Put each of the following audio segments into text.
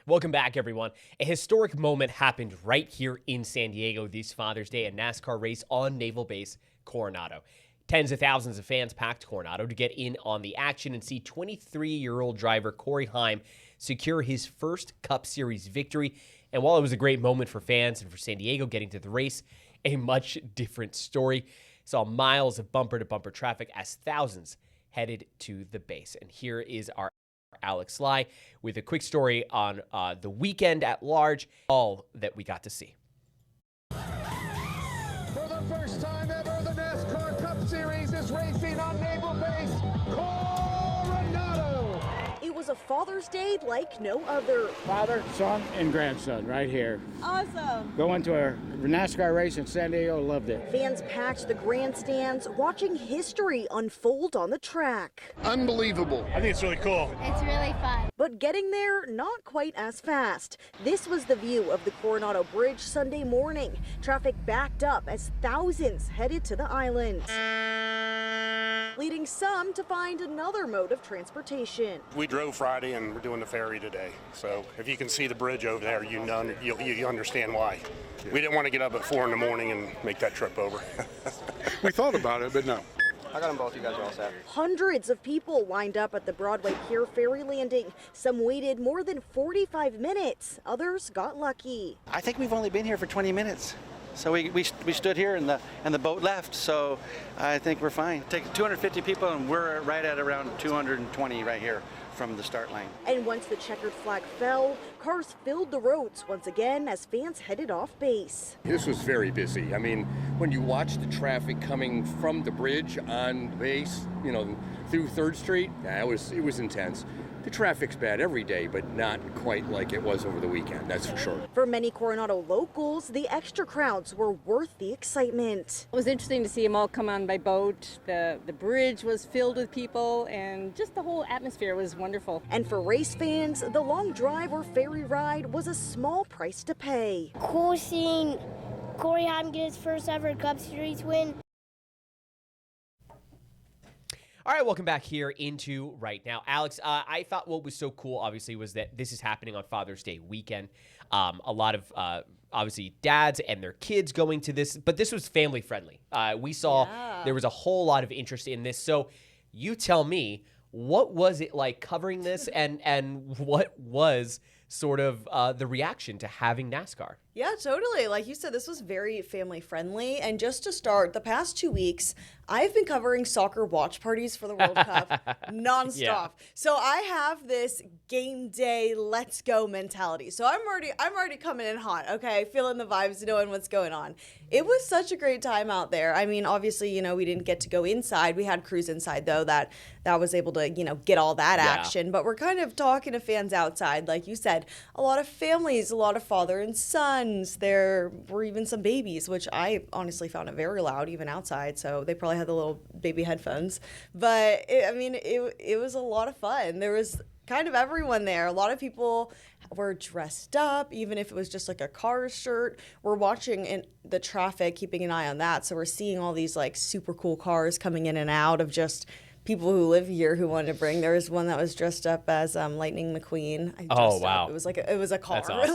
Welcome back, everyone. A historic moment happened right here in San Diego this Father's Day, a NASCAR race on Naval Base Coronado. Tens of thousands of fans packed Coronado to get in on the action and see 23-year-old driver Corey Heim secure his first Cup Series victory. And while it was a great moment for fans and for San Diego getting to the race, a much different story. Saw miles of bumper-to-bumper traffic as thousands headed to the base. And here is our Alex Sly with a quick story on the weekend at large, all that we got to see. For the first time ever, the NASCAR Cup Series is racing on Naval Base Coronado. It was a Father's Day like no other. Father, son, and grandson right here. Awesome. Going to a NASCAR race in San Diego, loved it. Fans packed the grandstands, watching history unfold on the track. Unbelievable. I think it's really cool. It's really fun. But getting there, not quite as fast. This was the view of the Coronado Bridge Sunday morning. Traffic backed up as thousands headed to the island, leading some to find another mode of transportation. We drove Friday and we're doing the ferry today. So if you can see the bridge over there, you understand why. We didn't want to get up at 4 in the morning and make that trip over. We thought about it, but no. I got them both. You guys are all set. Hundreds of people lined up at the Broadway Pier ferry landing. Some waited more than 45 minutes. Others got lucky. I think we've only been here for 20 minutes. So we stood here and the boat left, so I think we're fine. Take 250 people and we're right at around 220 right here from the start line. And once the checkered flag fell, cars filled the roads once again as fans headed off base. This was very busy. I mean, when you watch the traffic coming from the bridge on base, through 3rd Street, it was intense. The traffic's bad every day, but not quite like it was over the weekend, that's for sure. For many Coronado locals, the extra crowds were worth the excitement. It was interesting to see them all come on by boat. The bridge was filled with people, and just the whole atmosphere was wonderful. And for race fans, the long drive or ferry ride was a small price to pay. Cool seeing Corey Heim get his first ever Cup Series win. All right, welcome back here into Right Now. Alex, I thought what was so cool, obviously, was that this is happening on Father's Day weekend. A lot of, obviously, dads and their kids going to this, but this was family friendly. We saw there was a whole lot of interest in this. So you tell me, what was it like covering this, and what was sort of the reaction to having NASCAR? Yeah, totally. Like you said, this was very family friendly. And just to start, the past 2 weeks, I've been covering soccer watch parties for the World Cup nonstop. Yeah. So I have this game day, let's go mentality. So I'm already coming in hot, okay? Feeling the vibes, knowing what's going on. It was such a great time out there. I mean, obviously, we didn't get to go inside. We had crews inside, though, that was able to, get all that action. But we're kind of talking to fans outside. Like you said, a lot of families, a lot of father and son. There were even some babies, which I honestly found it very loud, even outside. So they probably had the little baby headphones. But it was a lot of fun. There was kind of everyone there. A lot of people were dressed up, even if it was just like a Cars shirt. We're watching in the traffic, keeping an eye on that. So we're seeing all these like super cool cars coming in and out of just people who live here who wanted to bring. There was one that was dressed up as Lightning McQueen. Oh, wow. It was a car. That's awesome.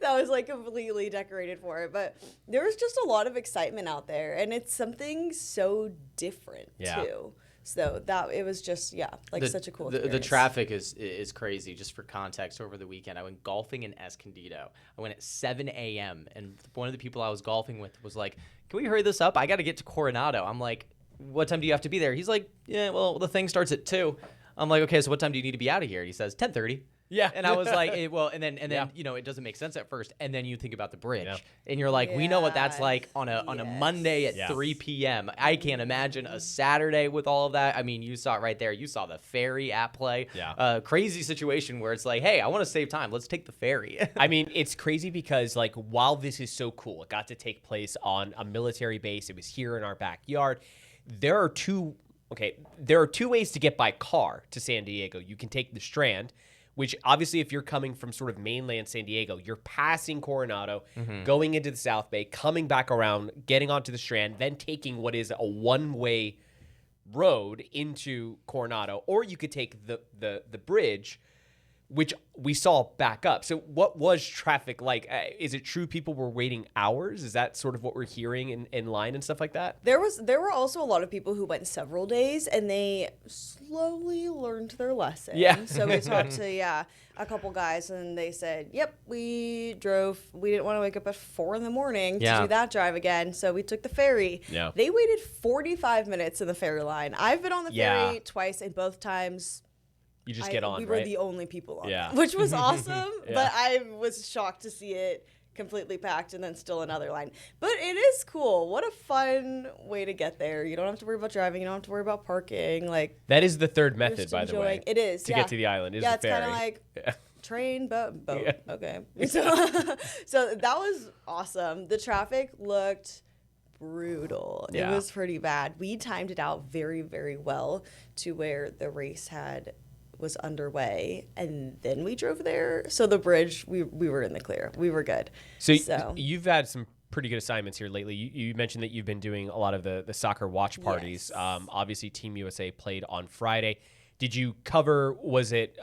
That was like completely decorated for it. But there was just a lot of excitement out there, and it's something so different too. So it was just such a cool experience. The traffic is crazy. Just for context, over the weekend I went golfing in Escondido. I went at 7 a.m. and one of the people I was golfing with was like, "Can we hurry this up? I got to get to Coronado." I'm like, "What time do you have to be there?" He's like, "Yeah, well, the thing starts at 2. I'm like, "Okay, so what time do you need to be out of here?" He says, 10:30. Yeah. And I was like, and then it doesn't make sense at first. And then you think about the bridge, and you're like, we know what that's like on a Monday at 3 p.m. I can't imagine a Saturday with all of that. I mean, you saw it right there. You saw the ferry at play. Yeah. Crazy situation where it's like, hey, I want to save time. Let's take the ferry. I mean, it's crazy because like while this is so cool, it got to take place on a military base. It was here in our backyard. There are two ways to get by car to San Diego. You can take the Strand, which obviously if you're coming from sort of mainland San Diego, you're passing Coronado, going into the South Bay, coming back around, getting onto the Strand, then taking what is a one-way road into Coronado. Or you could take the bridge, which we saw back up. So what was traffic like? Is it true people were waiting hours? Is that sort of what we're hearing in line and stuff like that? There were also a lot of people who went several days, and they slowly learned their lesson. Yeah. So we talked to a couple guys, and they said, "Yep, we drove. We didn't want to wake up at 4 a.m. to do that drive again, so we took the ferry." Yeah. They waited 45 minutes in the ferry line. I've been on the ferry twice, and both times. You just get on, We right? were the only people on Yeah. it, which was awesome, Yeah. but I was shocked to see it completely packed and then still another line. But it is cool. What a fun way to get there. You don't have to worry about driving. You don't have to worry about parking. Like That is the third you're method, just by the way. enjoying- It is, to get to the island. Is yeah, the it's kind ferry. of like Yeah. train, boat. Yeah. Okay. So that was awesome. The traffic looked brutal. Yeah. It was pretty bad. We timed it out very, very well to where the race was underway, and then we drove there. So the bridge, we were in the clear. We were good. So you've had some pretty good assignments here lately. You mentioned that you've been doing a lot of the soccer watch parties. Yes. Obviously, Team USA played on Friday. Did you cover, was it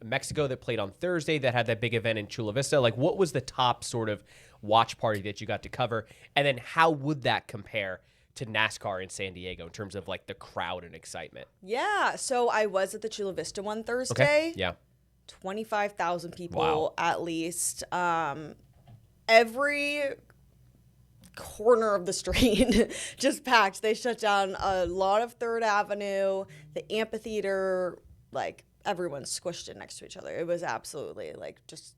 Mexico that played on Thursday that had that big event in Chula Vista? Like, what was the top sort of watch party that you got to cover? And then how would that compare to NASCAR in San Diego in terms of like the crowd and excitement? Yeah, so I was at the Chula Vista one Thursday. Okay. Yeah. 25,000 people Wow. at least. Every corner of the street just packed. They shut down a lot of 3rd Avenue, the amphitheater, like everyone squished in next to each other. It was absolutely like just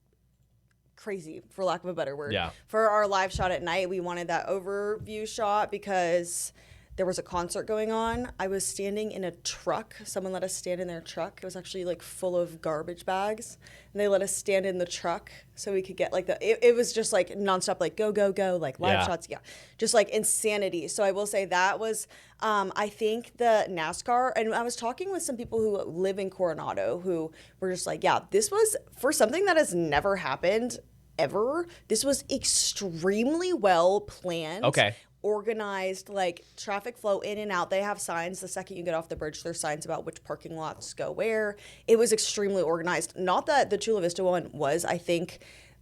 crazy, for lack of a better word. Yeah. For our live shot at night, we wanted that overview shot because there was a concert going on. I was standing in a truck. Someone let us stand in their truck. It was actually like full of garbage bags, and they let us stand in the truck so we could get like it was just like nonstop, like go, go, go, like live shots. Yeah. Just like insanity. So I will say that was, I think the NASCAR, and I was talking with some people who live in Coronado who were just like, yeah, this was for something that has never happened ever. This was extremely well planned. Okay. Organized, like traffic flow in and out. They have signs the second you get off the bridge. There's signs about which parking lots go where. It was extremely organized. Not that the Chula Vista one was. I think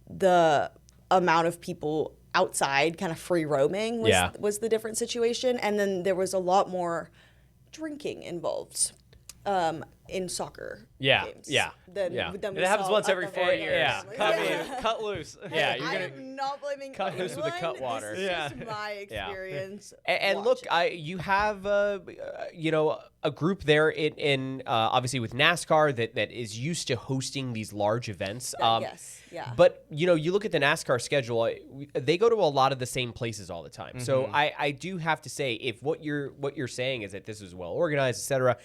the amount of people outside kind of free roaming was the different situation. And then there was a lot more drinking involved in soccer games. Than It happens once every 4 years. Yeah. Cut loose. Yeah, I am not blaming cut loose with the anyone. cut water. This is just my experience. And look, you have a group there in obviously with NASCAR that is used to hosting these large events. Yes, yeah. But you look at the NASCAR schedule; they go to a lot of the same places all the time. Mm-hmm. So I do have to say, if what you're saying is that this is well organized, etc.,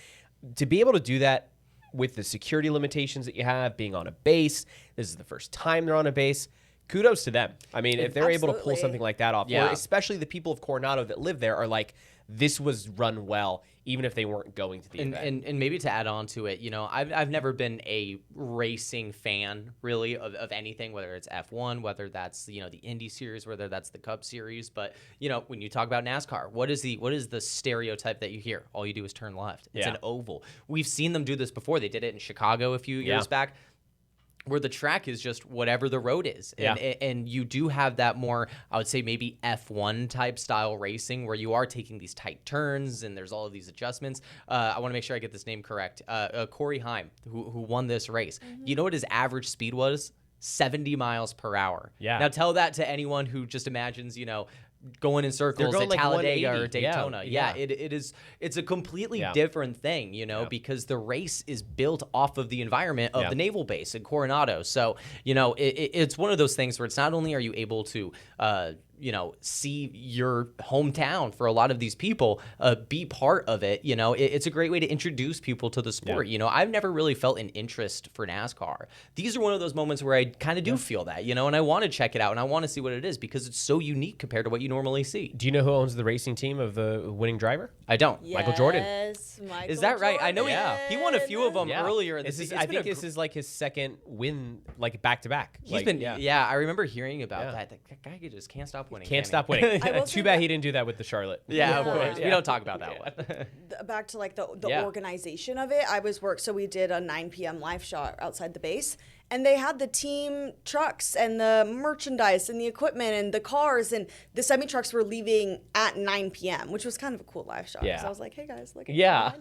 to be able to do that with the security limitations that you have, being on a base, this is the first time they're on a base. Kudos to them. I mean, if they're able to pull something like that off, or especially the people of Coronado that live there are like, this was run well, even if they weren't going to the event. And maybe to add on to it, I've never been a racing fan really of anything, whether it's F1, whether that's the Indy Series, whether that's the Cup Series. But when you talk about NASCAR, what is the stereotype that you hear? All you do is turn left. It's an oval. We've seen them do this before. They did it in Chicago a few years back, where the track is just whatever the road is. And you do have that more, I would say, maybe F1 type style racing where you are taking these tight turns and there's all of these adjustments. I want to make sure I get this name correct. Corey Heim, who won this race. Mm-hmm. You know what his average speed was? 70 miles per hour. Yeah. Now tell that to anyone who just imagines, going in circles at like Talladega or Daytona. Yeah. It's a completely different thing, because the race is built off of the environment of the Naval Base in Coronado. So, it's one of those things where it's not only are you able to see your hometown for a lot of these people, be part of it. It's a great way to introduce people to the sport. I've never really felt an interest for NASCAR. These are one of those moments where I kind of do feel that, and I want to check it out and I want to see what it is because it's so unique compared to what you normally see. Do you know who owns the racing team of the winning driver? I don't. Yes, Michael Jordan. Michael Is that right? Jordan. I know he won a few of them earlier in the season. I think this is like his second win, like back to back. He's been, I remember hearing about that. That guy just can't stop winning. Can't can stop he? winning. I will Too say bad that- he didn't do that with the Charlotte. Yeah, of Yeah. course. We don't talk about that one. Back to like the Yeah. organization of it. So we did a 9 p.m. live shot outside the base, and they had the team trucks and the merchandise and the equipment and the cars, and the semi trucks were leaving at 9 p.m., which was kind of a cool live shot. Yeah. So I was like, hey guys, look at Yeah.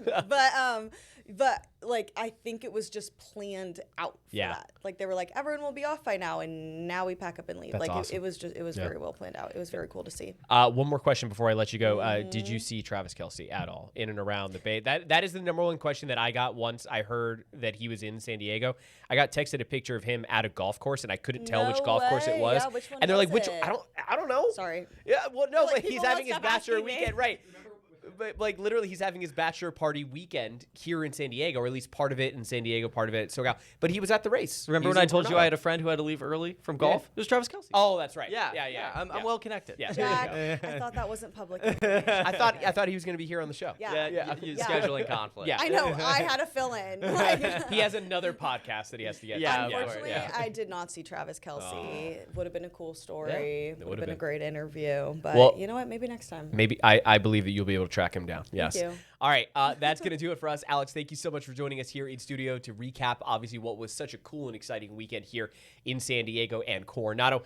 but like I think it was just planned out for Yeah. that. Like they were like, everyone will be off by now, and now we pack up and leave. That's like awesome. it was very well planned out. It was very cool to see. One more question before I let you go. Did you see Travis Kelce at all in and around the Bay? That is the number one question that I got once I heard that he was in San Diego. I got texted a picture of him at a golf course, and I couldn't tell which No golf course it way. was. Yeah, which one and they're like, was which it? I don't know. Sorry. Yeah, well, no, Like, but he's people having won't his stop bachelor asking me. weekend, right? But like literally, he's having his bachelor party weekend here in San Diego, or at least part of it in San Diego, part of it at SoCal. But he was at the race. Remember He was when I in told you Coronado. I had a friend who had to leave early from golf? It was Travis Kelce. Oh, that's right. yeah, yeah. I'm well connected. Yeah. Jack, I thought that wasn't public. I thought he was going to be here on the show. Yeah. Yeah, scheduling conflict. Yeah. I know. I had a fill in. Like, He has another podcast that he has to get. Yeah, to. of course, unfortunately, yeah. I did not see Travis Kelce. Would have been a cool story. it Would have been a great interview. But Well, you know what? Maybe next time. Maybe I believe that you'll be able to track him down. Yes. you. All right. That's going to do it for us. Alex, thank you so much for joining us here in studio to recap, obviously, what was such a cool and exciting weekend here in San Diego and Coronado.